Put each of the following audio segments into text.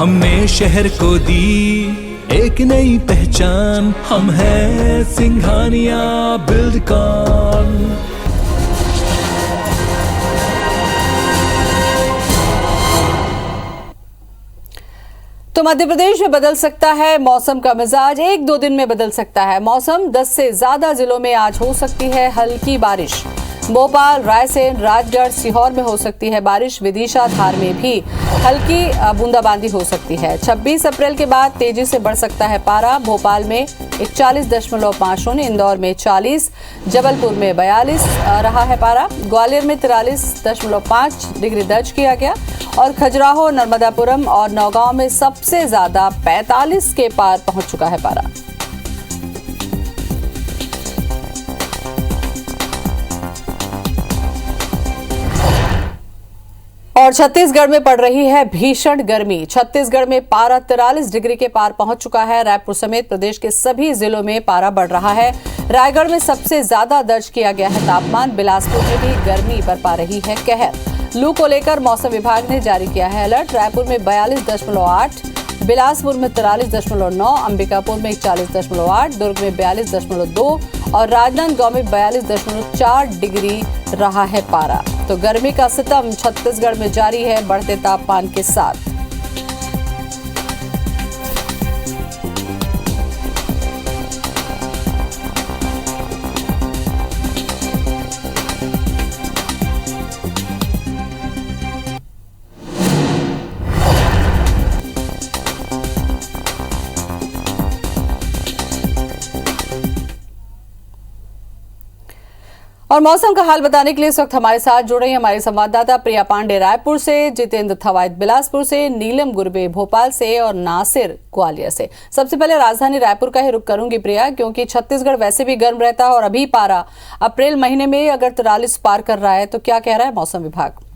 हमने शहर को दी एक नई पहचान, हम हैं सिंघानिया बिल्डकॉन। तो मध्य प्रदेश में बदल सकता है मौसम का मिजाज, 1-2 दिन में बदल सकता है मौसम। 10 से ज्यादा जिलों में आज हो सकती है हल्की बारिश। भोपाल, रायसेन, राजगढ़, सीहोर में हो सकती है बारिश। विदिशा, धार में भी हल्की बूंदाबांदी हो सकती है। 26 अप्रैल के बाद तेजी से बढ़ सकता है पारा। भोपाल में 41.50, इंदौर में 40, जबलपुर में 42 रहा है पारा। ग्वालियर में 43.5 डिग्री दर्ज किया गया और खजुराहो, नर्मदापुरम और नौगांव में सबसे ज्यादा 45 के पार पहुंच चुका है पारा। और छत्तीसगढ़ में पड़ रही है भीषण गर्मी। छत्तीसगढ़ में पारा 43 डिग्री के पार पहुंच चुका है। रायपुर समेत प्रदेश के सभी जिलों में पारा बढ़ रहा है। रायगढ़ में सबसे ज्यादा दर्ज किया गया है तापमान। बिलासपुर में भी गर्मी बरपा रही है कहर। लू को लेकर मौसम विभाग ने जारी किया है अलर्ट। रायपुर में 42.8, बिलासपुर में 43.9, अंबिकापुर में 41.8, दुर्ग में 42.2 और राजनांदगांव में 42.4 डिग्री रहा है पारा। तो गर्मी का सितम छत्तीसगढ़ में जारी है बढ़ते तापमान के साथ। और मौसम का हाल बताने के लिए इस वक्त हमारे साथ जुड़ रही हमारे संवाददाता प्रिया पांडे रायपुर से, जितेंद्र थवाइत बिलासपुर से, नीलम गुरबे भोपाल से और नासिर ग्वालियर से। सबसे पहले राजधानी रायपुर का ही रुख करूंगी प्रिया, क्योंकि छत्तीसगढ़ वैसे भी गर्म रहता है और अभी पारा अप्रैल महीने में अगर 43 पार कर रहा है तो क्या कह रहा है मौसम विभाग?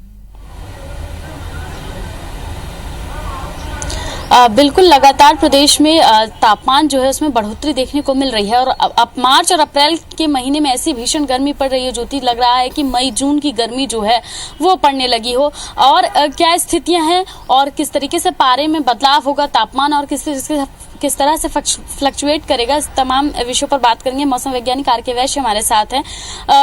बिल्कुल लगातार प्रदेश में तापमान जो है उसमें बढ़ोतरी देखने को मिल रही है और अब मार्च और अप्रैल के महीने में ऐसी भीषण गर्मी पड़ रही है जो लग रहा है कि मई जून की गर्मी जो है वो पड़ने लगी हो। और क्या स्थितियां हैं और किस तरीके से पारे में बदलाव होगा, तापमान और किस तरह से फ्लक्चुएट करेगा, इस तमाम विषयों पर बात करेंगे। मौसम वैज्ञानिक आर के वैश्य हमारे साथ हैं।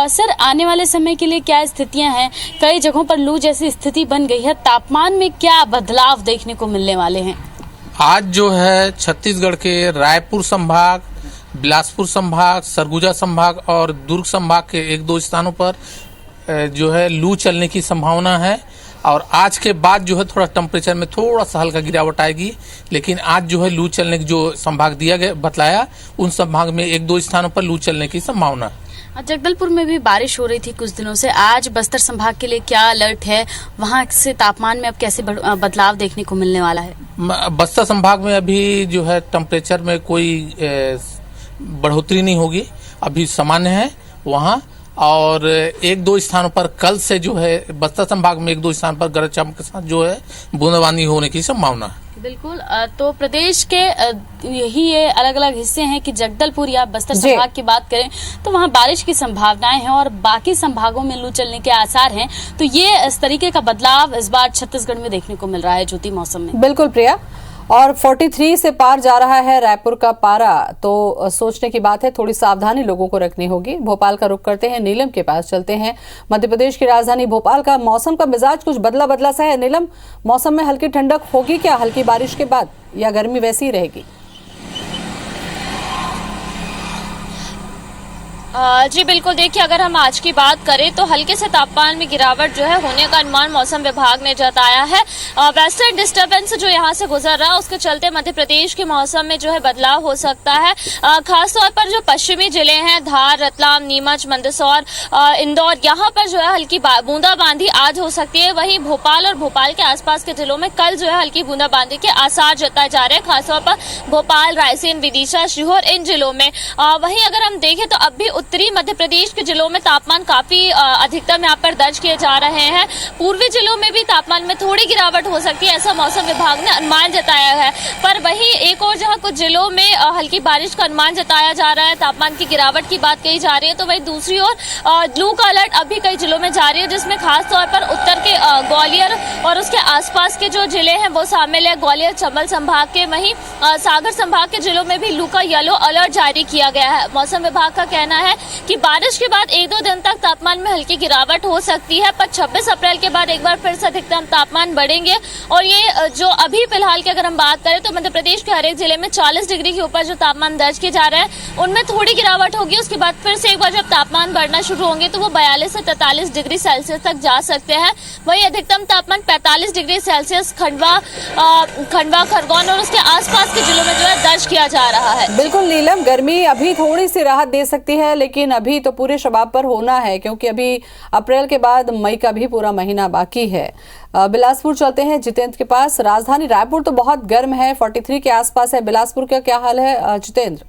सर, आने वाले समय के लिए क्या स्थितियां हैं? कई जगहों पर लू जैसी स्थिति बन गई है, तापमान में क्या बदलाव देखने को मिलने वाले हैं? आज जो है छत्तीसगढ़ के रायपुर संभाग, बिलासपुर संभाग, सरगुजा संभाग और दुर्ग संभाग के 1-2 स्थानों पर जो है लू चलने की संभावना है। और आज के बाद जो है थोड़ा टेम्परेचर में थोड़ा सा हल्का गिरावट आएगी, लेकिन आज जो है लू चलने की जो संभाग दिया गया बतलाया, उन संभाग में 1-2 स्थानों पर लू चलने की संभावना है। जगदलपुर में भी बारिश हो रही थी कुछ दिनों से। आज बस्तर संभाग के लिए क्या अलर्ट है? वहां से तापमान में अब कैसे बदलाव देखने को मिलने वाला है? बस्तर संभाग में अभी जो है टेम्परेचर में कोई बढ़ोतरी नहीं होगी, अभी सामान्य है वहां। और 1-2 स्थानों पर कल से जो है बस्तर संभाग में 1-2 स्थान पर गरज चमक के साथ जो है बूंदाबांदी होने की संभावना है। बिल्कुल। तो प्रदेश के यही ये अलग अलग हिस्से हैं कि जगदलपुर या बस्तर संभाग की बात करें तो वहां बारिश की संभावनाएं हैं और बाकी संभागों में लू चलने के आसार हैं। तो ये इस तरीके का बदलाव इस बार छत्तीसगढ़ में देखने को मिल रहा है ज्योति मौसम में। बिल्कुल प्रिया। और 43 से पार जा रहा है रायपुर का पारा, तो सोचने की बात है, थोड़ी सावधानी लोगों को रखनी होगी। भोपाल का रुख करते हैं, नीलम के पास चलते हैं। मध्य प्रदेश की राजधानी भोपाल का मौसम का मिजाज कुछ बदला बदला सा है। नीलम, मौसम में हल्की ठंडक होगी क्या हल्की बारिश के बाद, या गर्मी वैसी ही रहेगी? जी बिल्कुल, देखिए अगर हम आज की बात करें तो हल्के से तापमान में गिरावट जो है होने का अनुमान मौसम विभाग ने जताया है। वेस्टर्न डिस्टर्बेंस जो यहाँ से गुजर रहा है उसके चलते मध्य प्रदेश के मौसम में जो है बदलाव हो सकता है। खासतौर पर जो पश्चिमी जिले हैं, धार, रतलाम, नीमच, मंदसौर, इंदौर, यहाँ पर जो है हल्की बूंदाबांदी आज हो सकती है। वहीं भोपाल और भोपाल के आसपास के जिलों में कल जो है हल्की बूंदाबांदी के आसार जताए जा रहे हैं, खासतौर पर भोपाल, रायसेन, विदिशा, सीहोर, इन जिलों में। वहीं अगर हम देखें तो अब भी उत्तरी मध्य प्रदेश के जिलों में तापमान काफी अधिकतम यहाँ पर दर्ज किए जा रहे हैं। पूर्वी जिलों में भी तापमान में थोड़ी गिरावट हो सकती है, ऐसा मौसम विभाग ने अनुमान जताया है। पर वहीं एक और जहां कुछ जिलों में हल्की बारिश का अनुमान जताया जा रहा है, तापमान की गिरावट की बात कही जा रही है, तो वहीं दूसरी ओर लू का अलर्ट अभी कई जिलों में जारी है, जिसमें खास तौर पर उत्तर के ग्वालियर और उसके आसपास के जो जिले हैं वो शामिल है। ग्वालियर चंबल संभाग के, वहीं सागर संभाग के जिलों में भी लू का येलो अलर्ट जारी किया गया है। मौसम विभाग का कहना है कि बारिश के बाद 1-2 दिन तक तापमान में हल्की गिरावट हो सकती है, पर 26 अप्रैल के बाद एक बार फिर से अधिकतम तापमान बढ़ेंगे। और ये जो अभी फिलहाल की अगर हम बात करें तो मध्य प्रदेश के हर एक जिले में 40 डिग्री के ऊपर जो तापमान दर्ज किए जा रहे हैं उनमें थोड़ी गिरावट होगी। उसके बाद फिर से एक बार जब तापमान बढ़ना शुरू होंगे तो वो 42 से 43 डिग्री सेल्सियस तक जा सकते हैं। वहीं अधिकतम तापमान 45 डिग्री सेल्सियस खंडवा, खरगोन और उसके आसपास के जिलों में जो है दर्ज किया जा रहा है। बिल्कुल नीलम, गर्मी अभी थोड़ी सी राहत दे सकती है, लेकिन अभी तो पूरे शबाब पर होना है, क्योंकि अभी अप्रैल के बाद मई का भी पूरा महीना बाकी है। बिलासपुर चलते हैं जितेंद्र के पास। राजधानी रायपुर तो बहुत गर्म है, 43 के आसपास है। बिलासपुर का क्या हाल है जितेंद्र?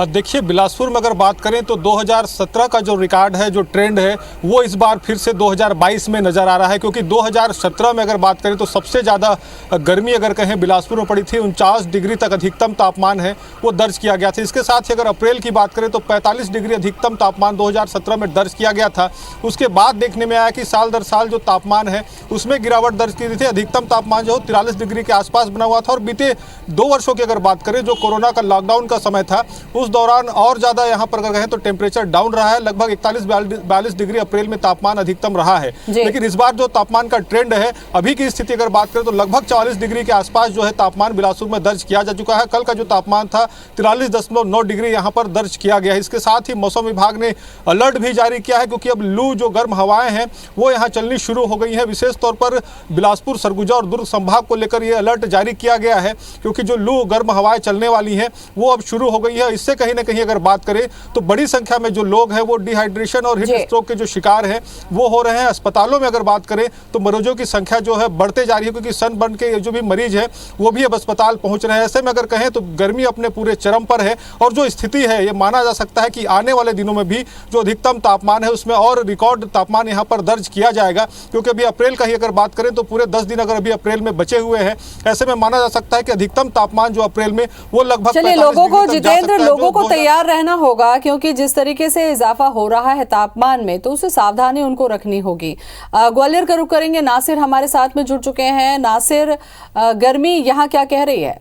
देखिए, बिलासपुर में अगर बात करें तो 2017 का जो रिकॉर्ड है, जो ट्रेंड है, वो इस बार फिर से 2022 में नज़र आ रहा है, क्योंकि 2017 में अगर बात करें तो सबसे ज़्यादा गर्मी अगर कहें बिलासपुर में पड़ी थी। 49 डिग्री तक अधिकतम तापमान है वो दर्ज किया गया था। इसके साथ ही अगर अप्रैल की बात करें तो 45 डिग्री अधिकतम तापमान 2017 में दर्ज किया गया था। उसके बाद देखने में आया कि साल दर साल जो तापमान है उसमें गिरावट दर्ज की गई थी। अधिकतम तापमान जो 43 डिग्री के आसपास बना हुआ था। और बीते 2 वर्षों की अगर बात करें, जो कोरोना का लॉकडाउन का समय था, उस दौरान और ज़्यादा यहाँ पर अगर कहें तो टेम्परेचर डाउन रहा है। लगभग 41-42 डिग्री अप्रैल में तापमान अधिकतम रहा है। लेकिन इस बार जो तापमान का ट्रेंड है, अभी की स्थिति अगर बात करें तो लगभग 44 डिग्री के आसपास जो है तापमान बिलासपुर में दर्ज किया जा चुका है। कल का जो तापमान था 43.9 डिग्री यहाँ पर दर्ज किया गया है। इसके साथ ही मौसम विभाग ने अलर्ट भी जारी किया है, क्योंकि अब लू जो गर्म हवाएं हैं वो यहाँ चलनी शुरू हो गई हैं। विशेष तौर पर बिलासपुर, सरगुजा और दुर्ग संभाग को लेकर ये अलर्ट जारी किया गया है, क्योंकि जो लू गर्म हवाएं चलने वाली हैं वो अब शुरू हो गई है। इससे कहीं ना कहीं अगर बात करें तो बड़ी संख्या में जो लोग हैं वो डिहाइड्रेशन और हीट स्ट्रोक के जो शिकार हैं वो हो रहे हैं। अस्पतालों में अगर बात करें तो मरीजों की संख्या जो है बढ़ते जा रही है, क्योंकि सनबर्न के जो भी मरीज हैं वो भी अब अस्पताल पहुंच रहे हैं। ऐसे में अगर कहें तो गर्मी अपने पूरे चरम पर है, और जो स्थिति है ये माना जा सकता है कि आने वाले दिनों में भी जो अधिकतम तापमान है उसमें और रिकॉर्ड तापमान यहाँ पर दर्ज किया जाएगा। क्योंकि अभी अप्रैल का ही अगर बात करें तो पूरे 10 दिन अगर अभी अप्रैल में बचे हुए हैं, ऐसे में माना जा सकता है कि अधिकतम तापमान जो अप्रैल में वो लगभग लोगों को जितेंद्र लोगों को तैयार रहना होगा, क्योंकि जिस तरीके से इजाफा हो रहा है तापमान में तो उससे सावधानी उनको रखनी होगी। ग्वालियर का रुख करेंगे, नासिर हमारे साथ में जुड़ चुके हैं। नासिर, गर्मी यहाँ क्या कह रही है?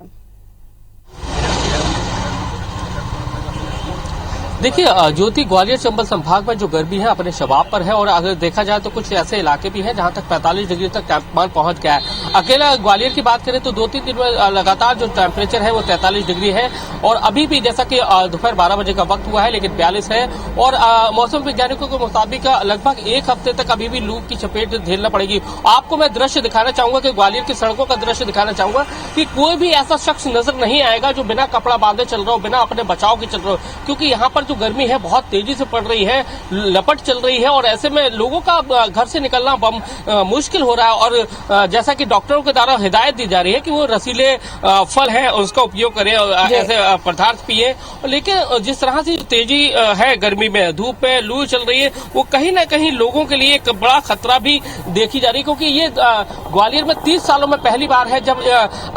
देखिए ज्योति, ग्वालियर चंबल संभाग में जो गर्मी है अपने शबाब पर है, और अगर देखा जाए तो कुछ ऐसे इलाके भी हैं जहां तक 45 डिग्री तक तापमान पहुंच गया है। अकेला ग्वालियर की बात करें तो 2-3 दिन में लगातार जो टेम्परेचर है वो 43 डिग्री है, और अभी भी जैसा कि दोपहर 12 बजे का वक्त हुआ है लेकिन 42 है। और मौसम वैज्ञानिकों के मुताबिक लगभग 1 हफ्ते तक अभी भी लू की चपेट झेलना पड़ेगी। आपको मैं दृश्य दिखाना चाहूंगा कि ग्वालियर की सड़कों का दृश्य दिखाना चाहूंगा कि कोई भी ऐसा शख्स नजर नहीं आएगा जो बिना कपड़ा बांधे चल रहा हो, बिना अपने बचाव के चल रहा हो, क्योंकि यहाँ पर जो गर्मी है बहुत तेजी से पड़ रही है, लपट चल रही है, और ऐसे में लोगों का घर से निकलना मुश्किल हो रहा है। और जैसा कि डॉक्टरों के द्वारा हिदायत दी जा रही है कि वो रसीले फल हैं उसका उपयोग करें, ऐसे पदार्थ पिए। लेकिन जिस तरह से तेजी है गर्मी में, धूप में लू चल रही है, वो कहीं ना कहीं लोगों के लिए एक बड़ा खतरा भी देखी जा रही है, क्योंकि ये ग्वालियर में 30 सालों में पहली बार है जब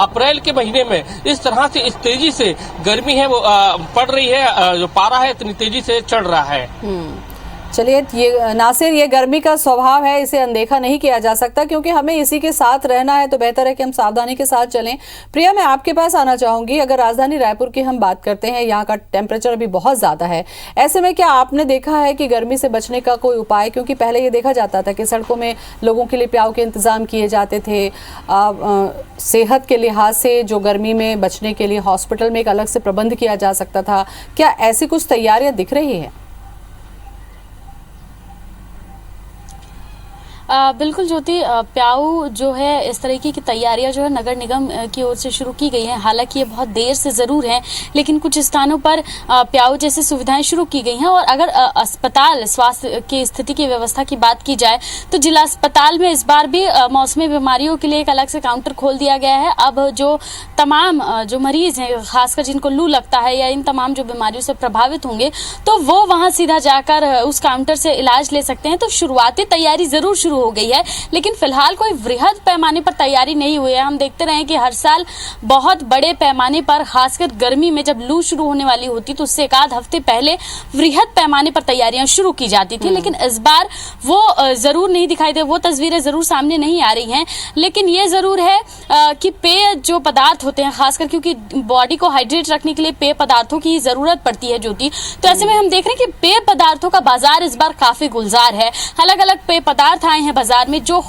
अप्रैल के महीने में इस तरह से इस तेजी से गर्मी है वो पड़ रही है, जो पारा है इतनी तेजी से चढ़ रहा है। चलिए, ये नासिर, ये गर्मी का स्वभाव है, इसे अनदेखा नहीं किया जा सकता, क्योंकि हमें इसी के साथ रहना है, तो बेहतर है कि हम सावधानी के साथ चलें। प्रिया, मैं आपके पास आना चाहूंगी। अगर राजधानी रायपुर की हम बात करते हैं, यहाँ का टेम्परेचर अभी बहुत ज्यादा है, ऐसे में क्या आपने देखा है कि गर्मी से बचने का कोई उपाय? क्योंकि पहले ये देखा जाता था कि सड़कों में लोगों के लिए प्याऊ के इंतजाम किए जाते थे, सेहत के लिहाज से जो गर्मी में बचने के लिए हॉस्पिटल में एक अलग से प्रबंध किया जा सकता था। क्या ऐसी कुछ तैयारियां दिख रही है? बिल्कुल ज्योति, प्याऊ जो है इस तरीके की तैयारियां जो है नगर निगम की ओर से शुरू की गई हैं। हालांकि ये बहुत देर से जरूर है, लेकिन कुछ स्थानों पर प्याऊ जैसी सुविधाएं शुरू की गई हैं। और अगर अस्पताल स्वास्थ्य की स्थिति की व्यवस्था की बात की जाए तो जिला अस्पताल में इस बार भी मौसमी बीमारियों के लिए एक अलग से काउंटर खोल दिया गया है। अब जो तमाम जो मरीज हैं, खासकर जिनको लू लगता है या इन तमाम जो बीमारियों से प्रभावित होंगे, तो वो वहां सीधा जाकर उस काउंटर से इलाज ले सकते हैं। तो शुरुआती तैयारी जरूर शुरू हो गई है, लेकिन फिलहाल कोई वृहद पैमाने पर तैयारी नहीं हुई है। हम देखते रहे कि हर साल बहुत बड़े पैमाने पर, खासकर गर्मी में जब लू शुरू होने वाली होती तो उससे एक आध हफ्ते पहले वृहद पैमाने पर तैयारियां शुरू की जाती थी। लेकिन इस बार वो जरूर नहीं दिखाई दे, वो तस्वीरें जरूर सामने नहीं आ रही हैं। लेकिन ये जरूर है कि पेय जो पदार्थ होते हैं, खासकर क्योंकि बॉडी को हाइड्रेट रखने के लिए पेय पदार्थों की जरूरत पड़ती है ज्योति, तो ऐसे में हम देख रहे हैं कि पेय पदार्थों का बाजार इस बार काफी गुलजार है। अलग अलग पेय पदार्थ आए हैं बाजार में जो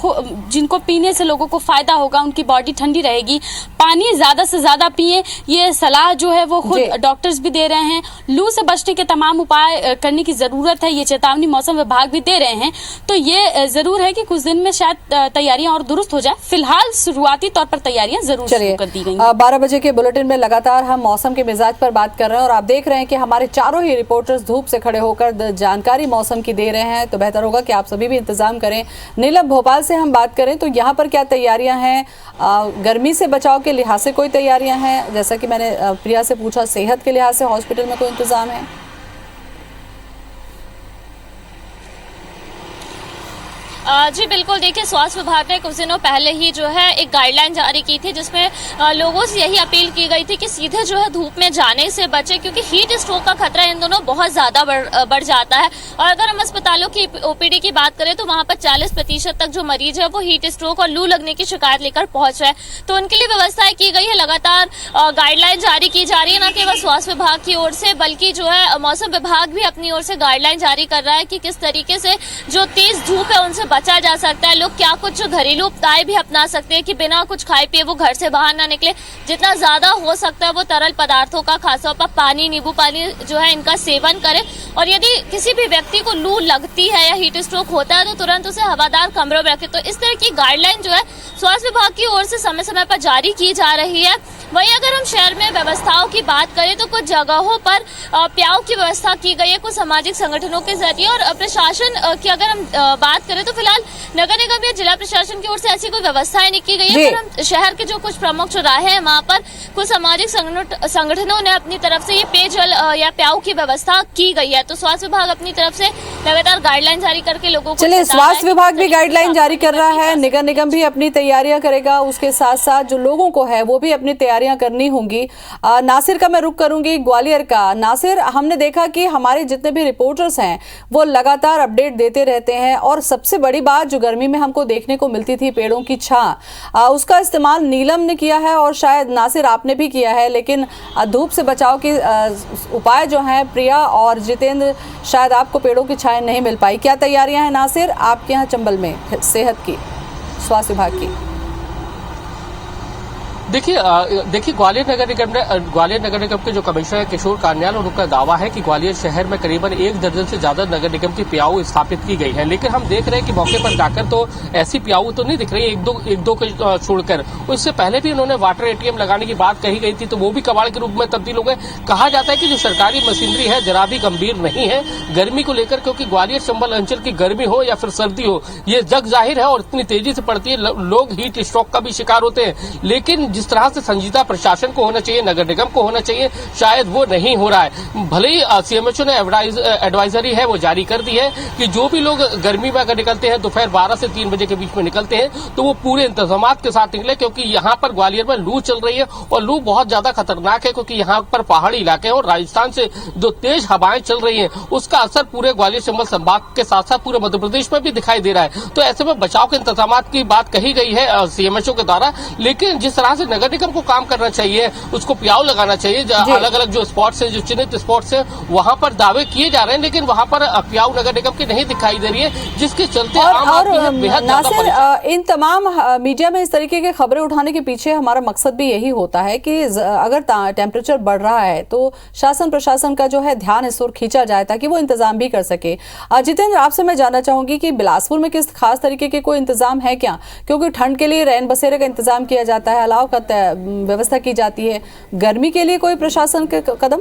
जिनको पीने से लोगों को फायदा होगा, उनकी बॉडी ठंडी रहेगी। पानी ज्यादा से ज्यादा पिए, ये सलाह जो है वो खुद डॉक्टर्स भी दे रहे हैं। लू से बचने के तमाम उपाय करने की जरूरत है, ये चेतावनी मौसम विभाग भी दे रहे हैं। तो ये जरूर है कि कुछ दिन में शायद तैयारियां और दुरुस्त हो जाए। फिलहाल शुरुआती तौर पर तैयारियां जरूर शुरू कर दी गई। 12 बजे के बुलेटिन में लगातार हम मौसम के मिजाज पर बात कर रहे हैं और आप देख रहे हैं कि हमारे चारों ही रिपोर्टर्स धूप से खड़े होकर जानकारी मौसम की दे रहे हैं। तो बेहतर होगा कि आप सभी भी इंतजाम करें। नीलम, भोपाल से हम बात करें तो यहाँ पर क्या तैयारियां हैं? गर्मी से बचाव के लिहाज से कोई तैयारियां हैं? जैसा कि मैंने प्रिया से पूछा, सेहत के लिहाज से हॉस्पिटल में कोई इंतजाम है? जी बिल्कुल, देखिए स्वास्थ्य विभाग ने कुछ दिनों पहले ही जो है एक गाइडलाइन जारी की थी, जिसमें लोगों से यही अपील की गई थी कि सीधे जो है धूप में जाने से बचें, क्योंकि हीट स्ट्रोक का खतरा इन दोनों बहुत ज्यादा बढ़ जाता है। और अगर हम अस्पतालों की ओपीडी की बात करें तो वहां पर 40% तक जो मरीज है वो हीट स्ट्रोक और लू लगने की शिकायत लेकर पहुंच रहे हैं। तो उनके लिए व्यवस्थाएं की गई है, लगातार गाइडलाइन जारी की जा रही है, न केवल स्वास्थ्य विभाग की ओर से बल्कि जो है मौसम विभाग भी अपनी ओर से गाइडलाइन जारी कर रहा है कि किस तरीके से जो तेज धूप है उनसे बचा जा सकता है। लोग क्या कुछ घरेलू उपाय भी अपना सकते हैं कि बिना कुछ खाए पिए वो घर से बाहर ना निकले। जितना ज्यादा हो सकता है वो तरल पदार्थों का, खासतौर पर पानी, नींबू पानी जो है इनका सेवन करें। और यदि किसी भी व्यक्ति को लू लगती है या हीट स्ट्रोक होता है तो तुरंत उसे हवादार कमरों में रखें। तो इस तरह की गाइडलाइन जो है स्वास्थ्य विभाग की ओर से समय समय पर जारी की जा रही है। वहीं अगर हम शहर में व्यवस्थाओं की बात करें तो कुछ जगहों पर प्याऊ की व्यवस्था की गई है कुछ सामाजिक संगठनों के जरिए। और प्रशासन की अगर हम बात करें तो फिलहाल नगर निगम या जिला प्रशासन की ओर से ऐसी कोई व्यवस्थाएं नहीं की गई है। पर हम शहर के जो कुछ प्रमुख चौराहे हैं वहां पर कुछ सामाजिक संगठनों ने अपनी तरफ से ये पेयजल या प्याऊ की व्यवस्था की गई है। तो स्वास्थ्य विभाग अपनी तरफ से लगातार गाइडलाइन जारी करके लोगों को, चलिए, स्वास्थ्य विभाग भी गाइडलाइन जारी कर रहा है, नगर निगम भी अपनी तैयारियां करेगा, उसके साथ साथ जो लोगों को है वो भी अपनी तैयारियां करनी होंगी। नासिर का मैं रुख करूंगी ग्वालियर का। नासिर, हमने देखा कि हमारे जितने भी रिपोर्टर्स हैं वो लगातार अपडेट देते रहते हैं और सबसे बड़ी बात जो गर्मी में हमको देखने को मिलती थी, पेड़ों की छां, उसका इस्तेमाल नीलम ने किया है और शायद नासिर आपने भी किया है। लेकिन धूप से बचाव के उपाय जो हैं, प्रिया और जितेंद्र, शायद आपको पेड़ों की छाएं नहीं मिल पाई। क्या तैयारियां हैं नासिर आपके यहाँ चंबल में सेहत की, स्वास्थ्य विभाग की? देखिए ग्वालियर नगर निगम के जो कमिश्नर किशोर कान्याल, उनका दावा है कि ग्वालियर शहर में करीबन 1 दर्जन से ज्यादा नगर निगम की प्याऊ स्थापित की गई है। लेकिन हम देख रहे हैं कि मौके पर जाकर तो ऐसी प्याऊ तो नहीं दिख रही, एक दो को छोड़कर। उससे पहले भी उन्होंने वाटर एटीएम लगाने की बात कही गई थी, तो वो भी कबाड़ के रूप में तब्दील हो गए। कहा जाता है कि जो सरकारी मशीनरी है जरा भी गंभीर नहीं है गर्मी को लेकर, क्योंकि ग्वालियर चंबल अंचल की गर्मी हो या फिर सर्दी हो, ये जग जाहिर है और इतनी तेजी से पड़ती है, लोग हीट स्ट्रोक का भी शिकार होते हैं। लेकिन जिस तरह से संजीदा प्रशासन को होना चाहिए, नगर निगम को होना चाहिए, शायद वो नहीं हो रहा है। भले ही सीएमएचओ ने एडवाइजरी है वो जारी कर दी है कि जो भी लोग गर्मी में अगर निकलते हैं, दोपहर 12 से 3 बजे के बीच में निकलते हैं, तो वो पूरे इंतजामात के साथ निकले, क्योंकि यहाँ पर ग्वालियर में लू चल रही है और लू बहुत ज्यादा खतरनाक है, क्योंकि यहाँ पर पहाड़ी इलाके हैं और राजस्थान से जो तेज हवाएं चल रही हैं उसका असर पूरे ग्वालियर चंबल संभाग के साथ साथ पूरे मध्य प्रदेश में भी दिखाई दे रहा है। तो ऐसे में बचाव के इंतजामात की बात कही गई है सीएमएचओ के द्वारा। लेकिन जिस तरह से नगर निगम को काम करना चाहिए, उसको प्याऊ लगाना चाहिए। अलग अलग जो स्पॉट्स है, जो चिन्हित स्पॉट्स है, वहां पर दावे किए जा रहे हैं, लेकिन वहां पर प्याऊ नगर निगम की नहीं दिखाई दे रही है, जिसके चलते आम आदमी बेहद ज्यादा परेशान। इन तमाम मीडिया में इस तरीके की खबरें उठाने के पीछे हमारा मकसद भी यही होता है कि अगर टेम्परेचर बढ़ रहा है तो शासन प्रशासन का जो है ध्यान इस ओर खींचा जाए ताकि वो इंतजाम भी कर सके। जितेंद्र, आपसे मैं जानना चाहूंगी कि बिलासपुर में किस खास तरीके के कोई इंतजाम है क्या? क्योंकि ठंड के लिए रैन बसेरे का इंतजाम किया जाता है, अलाव का व्यवस्था की जाती है, गर्मी के लिए कोई प्रशासन के कदम?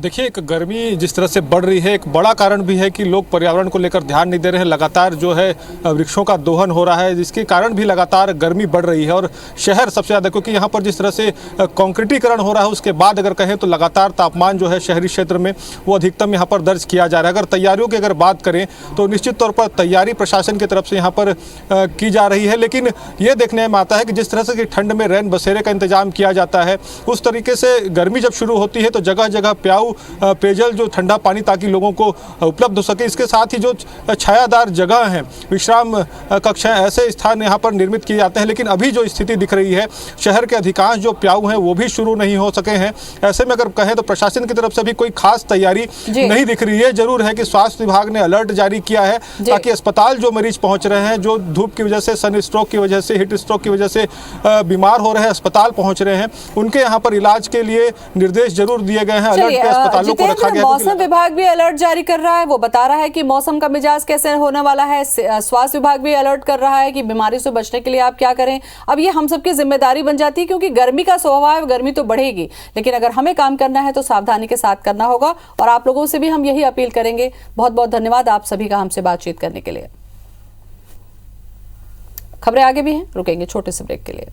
देखिए, एक गर्मी जिस तरह से बढ़ रही है, एक बड़ा कारण भी है कि लोग पर्यावरण को लेकर ध्यान नहीं दे रहे हैं। लगातार जो है वृक्षों का दोहन हो रहा है, जिसके कारण भी लगातार गर्मी बढ़ रही है। और शहर सबसे ज़्यादा, क्योंकि यहाँ पर जिस तरह से कंक्रीटीकरण हो रहा है, उसके बाद अगर कहें तो लगातार तापमान जो है शहरी क्षेत्र में वो अधिकतम यहाँ पर दर्ज किया जा रहा है। अगर तैयारियों की अगर बात करें तो निश्चित तौर पर तैयारी प्रशासन की तरफ से यहाँ पर की जा रही है, लेकिन ये देखने में आता है कि जिस तरह से ठंड में रैन बसेरे का इंतजाम किया जाता है, उस तरीके से गर्मी जब शुरू होती है तो जगह जगह प्याऊ पेयजल, जो ठंडा पानी, ताकि लोगों को उपलब्ध हो सके। इसके साथ ही जो छायादार जगह हैं, विश्राम कक्षाएं, ऐसे स्थान यहाँ पर निर्मित किए जाते हैं। लेकिन अभी जो स्थिति दिख रही है, शहर के अधिकांश जो प्याऊ हैं वो भी शुरू नहीं हो सके हैं। ऐसे में अगर कहें तो प्रशासन की तरफ से भी कोई खास तैयारी नहीं दिख रही है। जरूर है कि स्वास्थ्य विभाग ने अलर्ट जारी किया है ताकि अस्पताल जो मरीज पहुंच रहे हैं, जो धूप की वजह से, सन स्ट्रोक की वजह से, हीट स्ट्रोक की वजह से बीमार हो रहे हैं, अस्पताल पहुंच रहे हैं, उनके यहाँ पर इलाज के लिए निर्देश जरूर दिए गए हैं। अलर्ट पे अस्पतालों को रखा गया है। मौसम विभाग भी अलर्ट जारी कर रहा है, वो बता रहा है कि मौसम का मिजाज कैसे होने वाला है। स्वास्थ्य विभाग भी अलर्ट कर रहा है कि बीमारी से बचने के लिए आप क्या करें। अब ये हम सबकी जिम्मेदारी बन जाती है, क्योंकि गर्मी का स्वभाव, गर्मी तो बढ़ेगी, लेकिन अगर हमें काम करना है तो सावधानी के साथ करना होगा। और आप लोगों से भी हम यही अपील करेंगे। बहुत बहुत धन्यवाद आप सभी का हमसे बातचीत करने के लिए। खबरें आगे भी हैं, रुकेंगे छोटे से ब्रेक के लिए।